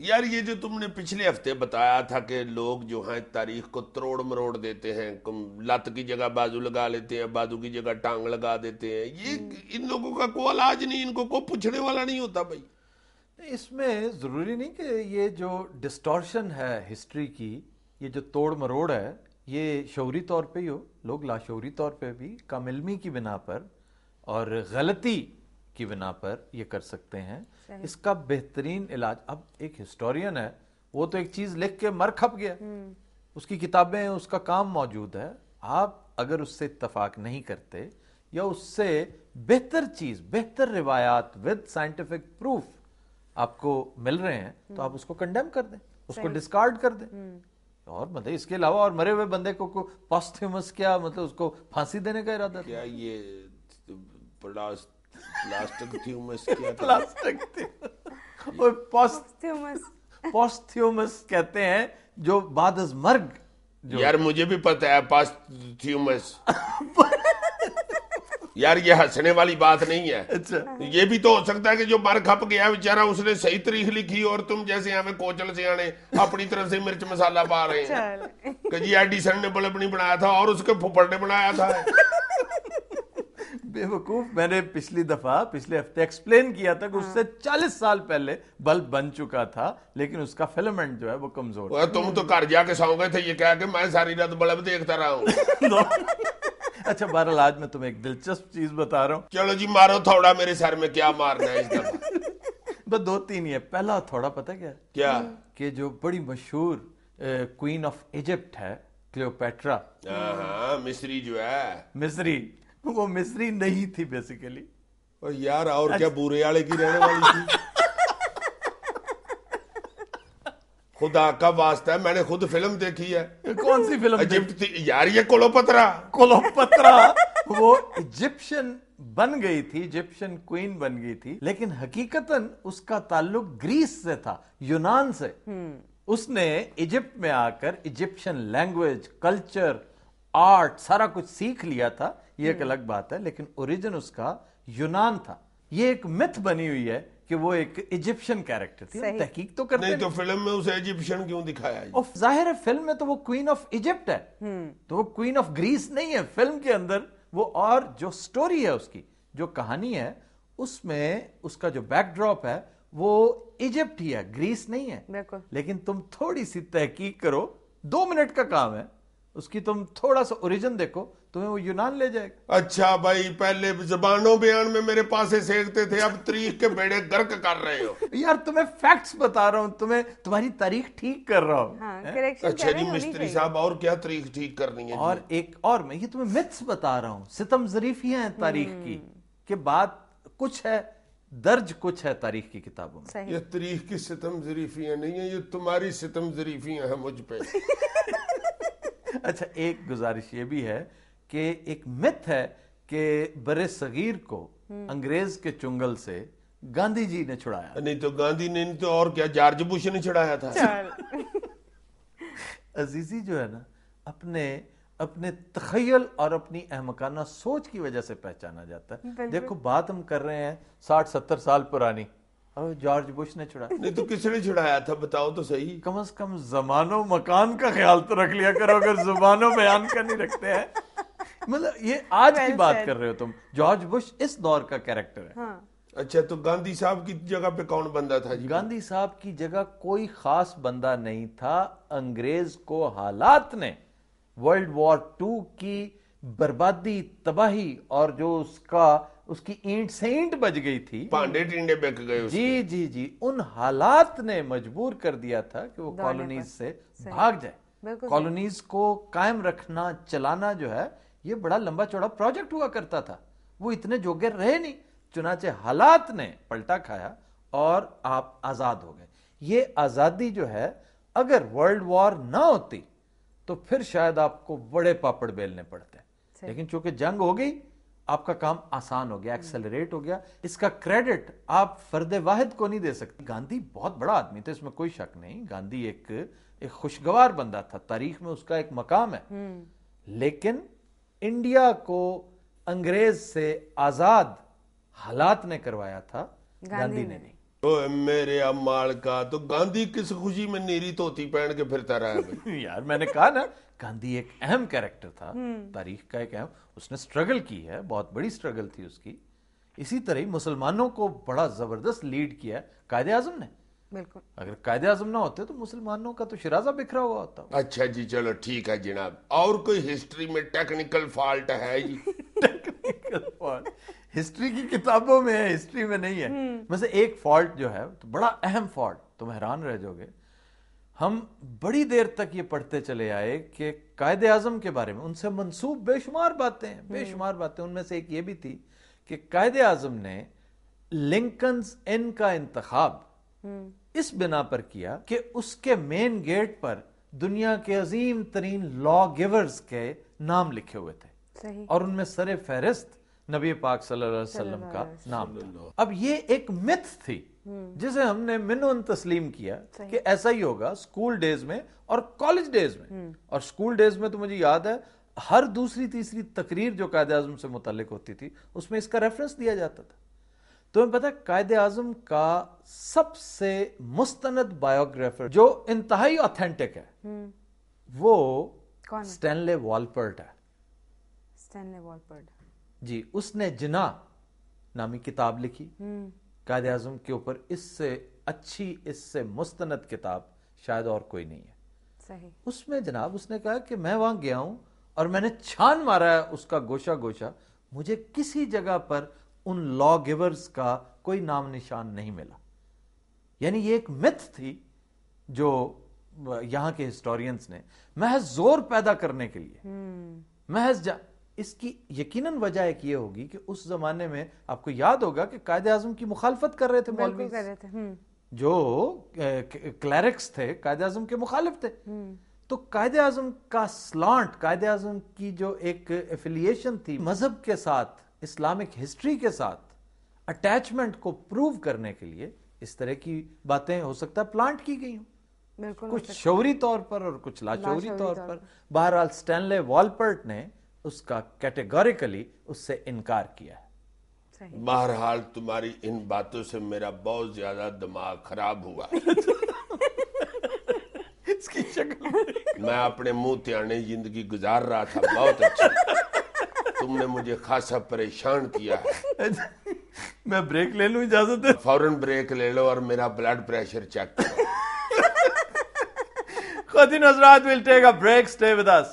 یار یہ جو تم نے پچھلے ہفتے بتایا تھا کہ لوگ جو ہیں تاریخ کو تروڑ مروڑ دیتے ہیں، لت کی جگہ بازو لگا لیتے ہیں، بازو کی جگہ ٹانگ لگا دیتے ہیں، یہ ان لوگوں کا کوئی علاج نہیں، ان کو کوئی پوچھنے والا نہیں ہوتا بھائی. اس میں ضروری نہیں کہ یہ جو ڈسٹورشن ہے ہسٹری کی، یہ جو توڑ مروڑ ہے، یہ شعوری طور پہ ہی ہو. لوگ لاشعوری طور پہ بھی کم علمی کی بنا پر اور غلطی کی بنا پر یہ کر سکتے ہیں. اس کا بہترین علاج، اب ایک ہسٹورین ہے، وہ تو ایک چیز لکھ کے مر کھپ گیا، اس کی کتابیں، اس کا کام موجود ہے. آپ اگر اس سے اتفاق نہیں کرتے یا اس سے بہتر چیز، بہتر روایات ود سائنٹیفک پروف آپ کو مل رہے ہیں تو آپ اس کو کنڈیم کر دیں، اس کو ڈسکارڈ کر دیں. اور مطلب اس کے علاوہ اور مرے ہوئے بندے کو پوستھیومس کیا مطلب اس کو پھانسی دینے کا ارادہ تھا؟ کیا یہ پلاسٹک تھیومس کیا تھا؟ پلاسٹک پوستھیومس کہتے ہیں جو بعد از مرگ. یار مجھے بھی پتہ ہے پوستھیومس. یار یہ ہنسنے والی بات نہیں ہے. اچھا، یہ بھی تو ہو سکتا ہے کہ جو مر کھپ گیا بیچارہ اس نے صحیح تاریخ لکھی اور تم جیسے ہمیں کوچل سے آنے اپنی طرف سے مرچ مسالہ پا رہے ہیں کہ جی ایڈیسن نے بلب نہیں بنایا تھا اور اس کے پھپھڑ نے بنایا تھا. بے وقوف، میں نے پچھلے ہفتے ایکسپلین کیا تھا کہ اس سے 40 سال پہلے بلب بن چکا تھا لیکن اس کا فلمنٹ جو ہے وہ کمزور. تم تو گھر جا کے سو گئے تھے یہ کہا کہ میں ساری رات بلب دیکھتا رہا ہوں. اچھا بہرحال آج میں تمہیں ایک دلچسپ چیز بتا رہا ہوں. چلو جی مارو تھوڑا میرے سر میں، کیا مارنا ہے اس دفعہ؟ بس 2-3 ہی ہے. پہلا تھوڑا پتہ کیا کہ جو بڑی مشہور کوئین آف ایجپٹ ہے کلیوپیٹرا، ہاں مصری جو ہے، مصری، وہ مصری نہیں تھی بیسیکلی. یار اور کیا بورے والے کی رہنے والی تھی. خدا کا واسطہ ہے، میں نے خود فلم دیکھی ہے. کون سی فلم؟ ایجپٹ تھی یار، یہ کلوپترا. وہ ایجپشن بن گئی تھی، ایجپشن کوئین بن گئی تھی، لیکن حقیقتاً اس کا تعلق گریس سے تھا، یونان سے. اس نے ایجپٹ میں آ کر ایجپشن لینگویج، کلچر، آرٹ سارا کچھ سیکھ لیا تھا. یہ ایک الگ بات ہے، لیکن اوریجن اس کا یونان تھا. یہ ایک متھ بنی ہوئی ہے کہ وہ ایک ایجپشن کیریکٹر تھی. تحقیق تو کرتے نہیں تو فلم میں اسے ایجپشن کیوں دکھایا؟ ظاہر ہے فلم میں تو وہ کوئین آف ایجپٹ ہے، تو وہ کوئین آف گریس نہیں ہے. فلم کے اندر وہ، اور جو سٹوری ہے اس کی، جو کہانی ہے، اس میں اس کا جو بیک ڈراپ ہے وہ ایجپٹ ہی ہے، گریس نہیں ہے. لیکن تم تھوڑی سی تحقیق کرو، 2 منٹ کا کام ہے، اس کی تم تھوڑا سا اوریجن دیکھو، تمہیں وہ یونان لے جائے گا. اچھا بھائی، پہلے زبانوں بیان میں میرے پاس سیکھتے تھے، اب تاریخ کے بیڑے گرک کر رہے ہو. یار تمہیں فیکٹس بتا رہا ہوں، تمہاری تاریخ ٹھیک کر رہا ہوں. اچھا جی مستری صاحب، اور کیا تاریخ ٹھیک کرنی ہے؟ اور ایک اور میں یہ تمہیں متس بتا رہا ہوں، ستم ظریفیاں ہیں تاریخ کی، کہ بات کچھ ہے، درج کچھ ہے تاریخ کی کتابوں میں. یہ تاریخ کی ستم ظریفیاں نہیں ہیں، یہ تمہاری ستم ظریفیاں ہیں مجھ پہ. اچھا ایک گزارش یہ بھی ہے کہ ایک مت ہے کہ بر صغیر کو انگریز کے چنگل سے گاندھی جی نے چھڑایا. نہیں تو گاندھی نے نہیں تو اور کیا، جارج بش نے چھڑایا تھا. عزیزی جو ہے نا، اپنے تخیل اور اپنی احمقانہ سوچ کی وجہ سے پہچانا جاتا ہے. دیکھو بات ہم کر رہے ہیں 60-70 سال پرانی، جارج بش نے چھڑایا. نہیں تو کس نے چھڑایا تھا بتاؤ تو صحیح. کم از کم زمان و مکان کا خیال تو رکھ لیا کرو، اگر زبان و بیان کا نہیں رکھتے ہیں. مطلب یہ آج کی بات کر رہے ہو تم، جارج بش اس دور کا کیریکٹر ہے. اچھا تو گاندھی صاحب کی جگہ پہ کون بندہ تھا جی؟ گاندھی صاحب کی جگہ کوئی خاص بندہ نہیں تھا. انگریز کو حالات نے ورلڈ وار 2 کی بربادی، تباہی، اور جو اس کی اینٹ سے اینٹ بج گئی تھی، پانڈے ٹینڈے بک گئے. جی ان حالات نے مجبور کر دیا تھا کہ وہ کالونیز سے بھاگ جائے. کالونیز کو قائم رکھنا، چلانا جو ہے یہ بڑا لمبا چوڑا پروجیکٹ ہوا کرتا تھا. وہ اتنے جوگے رہے نہیں، چنانچہ حالات نے پلٹا کھایا اور آپ آزاد ہو گئے. یہ آزادی جو ہے اگر ورلڈ وار نہ ہوتی تو پھر شاید آپ کو بڑے پاپڑ بیلنے پڑتے. لیکن چونکہ جنگ ہو گئی، آپ کا کام آسان ہو گیا، ایکسلریٹ ہو گیا. اس کا کریڈٹ آپ فرد واحد کو نہیں دے سکتے. گاندھی بہت بڑا آدمی تھا، اس میں کوئی شک نہیں. گاندھی ایک خوشگوار بندہ تھا، تاریخ میں اس کا ایک مقام ہے. لیکن انڈیا کو انگریز سے آزاد حالات نے کروایا تھا، گاندھی نے نہیں. اوے میرے امال کا، تو گاندھی کس خوشی میں نیری دھوتی پہن کے پھرتا رہا ہے بھائی؟ یار میں نے کہا نا گاندھی ایک اہم کیریکٹر تھا تاریخ کا، ایک اہم، اس نے سٹرگل کی ہے، بہت بڑی سٹرگل تھی اس کی. اسی طرح ہی مسلمانوں کو بڑا زبردست لیڈ کیا ہے قائد اعظم نے. بالکل. اگر قائد اعظم نہ ہوتے تو مسلمانوں کا تو شرازہ بکھرا ہوا ہوتا. اچھا جی چلو ٹھیک ہے جناب. اور کوئی ہسٹری میں ٹیکنیکل فالٹ ہے جی؟ ٹیکنیکل فالٹ ہسٹری کی کتابوں میں ہے، ہسٹری میں نہیں ہے. مثلا ایک فالٹ جو ہے تو بڑا اہم فالٹ، تم حیران رہ جاؤ گے، ہم بڑی دیر تک یہ پڑھتے چلے آئے کہ قائد اعظم کے بارے میں ان سے منسوب بے شمار باتیں ہیں، بے شمار باتیں. ان میں سے ایک یہ بھی تھی کہ قائد اعظم نے لنکنز ان کا انتخاب اس بنا پر کیا کہ اس کے مین گیٹ پر دنیا کے عظیم ترین لا گیورز کے نام لکھے ہوئے تھے، صحیح. اور ان میں سر فہرست نبی پاک صلی اللہ علیہ وسلم کا نام تھا. اب یہ ایک متھ تھی جسے ہم نے منون تسلیم کیا کہ ایسا ہی ہوگا سکول ڈیز میں اور کالج ڈیز میں. اور سکول ڈیز میں تو مجھے یاد ہے ہر دوسری تیسری تقریر جو قائد اعظم سے متعلق ہوتی تھی اس میں اس کا ریفرنس دیا جاتا تھا. تمہیں پتہ قائد اعظم کا سب سے مستند بایوگرافر جو انتہائی آتھینٹک ہے وہ اسٹینلے والپرٹ ہے. اسٹینلے والپرٹ جی، اس نے جناح نامی کتاب لکھی قائد اعظم کے اوپر. اس سے اچھی، اس سے مستند کتاب شاید اور کوئی نہیں ہے. صحیح. اس میں جناب اس نے کہا کہ میں وہاں گیا ہوں اور میں نے چھان مارا ہے اس کا گوشہ گوشہ، مجھے کسی جگہ پر ان لا گیورز کا کوئی نام نشان نہیں ملا. یعنی یہ ایک متھ تھی جو یہاں کے ہسٹورینز نے محض زور پیدا کرنے کے لیے، محض اس کی یقیناً وجہ ایک یہ ہوگی کہ اس زمانے میں آپ کو یاد ہوگا کہ قائد اعظم کی مخالفت کر رہے تھے مولوی، جو کلیرکس تھے قائد اعظم کے مخالف تھے. تو قائد اعظم کا سلانٹ، قائد اعظم کی جو ایک ایفیلیشن تھی مذہب کے ساتھ، اسلامک ہسٹری کے ساتھ اٹیچمنٹ کو پروو کرنے کے لیے اس طرح کی باتیں ہو سکتا ہے پلانٹ کی گئی ہوں، کچھ شعوری طور پر اور کچھ لاشعوری طور پر. بہرحال اسٹینلے والپرٹ نے اس کا کیٹیگوریکلی اس سے انکار کیا ہے. بہرحال تمہاری ان باتوں سے میرا بہت زیادہ دماغ خراب ہوا. اس کی شکل میں اپنے منہ تیانے زندگی گزار رہا تھا، بہت اچھا. تم نے مجھے خاصا پریشان کیا ہے. میں بریک لے لوں، اجازت ہے؟ فوراً بریک لے لو اور میرا بلڈ پریشر چیک کرو. خواتین حضرات، we'll take a break. Stay with us.